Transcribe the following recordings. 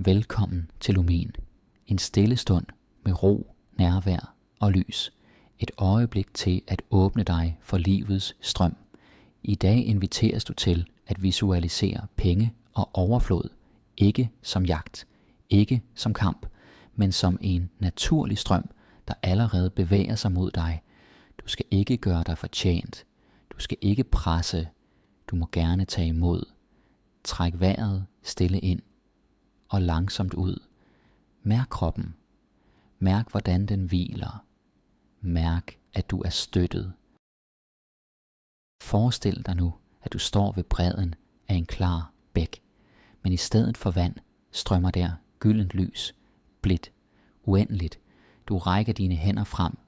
Velkommen til Lumin. En stille stund med ro, nærvær og lys. Et øjeblik til at åbne dig for livets strøm. I dag inviteres du til at visualisere penge og overflod, ikke som jagt, ikke som kamp, men som en naturlig strøm, der allerede bevæger sig mod dig. Du skal ikke gøre dig fortjent. Du skal ikke presse. Du må gerne tage imod. Træk vejret stille ind og langsomt ud. Mærk kroppen. Mærk, hvordan den hviler. Mærk, at du er støttet. Forestil dig nu, at du står ved bredden af en klar bæk, men i stedet for vand strømmer der gyldent lys, blidt, uendeligt. Du rækker dine hænder frem,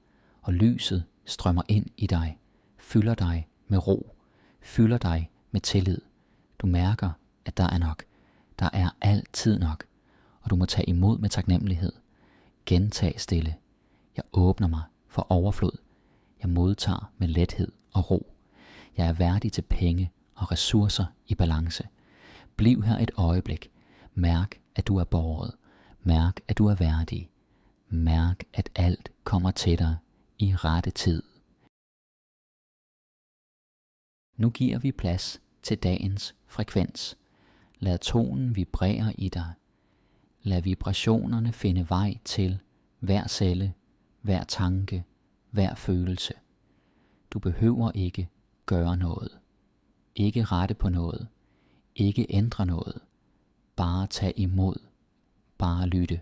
og lyset strømmer ind i dig, fylder dig med ro, fylder dig med tillid. Du mærker, at der er nok. Der er altid nok, og du må tage imod med taknemmelighed. Gentag stille. Jeg åbner mig for overflod. Jeg modtager med lethed og ro. Jeg er værdig til penge og ressourcer i balance. Bliv her et øjeblik. Mærk, at du er båret. Mærk, at du er værdig. Mærk, at alt kommer til dig i rette tid. Nu giver vi plads til dagens frekvens. Lad tonen vibrere i dig. Lad vibrationerne finde vej til hver celle, hver tanke, hver følelse. Du behøver ikke gøre noget. Ikke rette på noget. Ikke ændre noget. Bare tag imod. Bare lytte.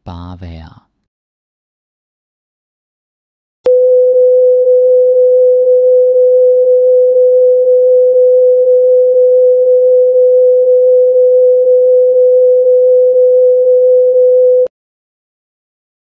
Bare være.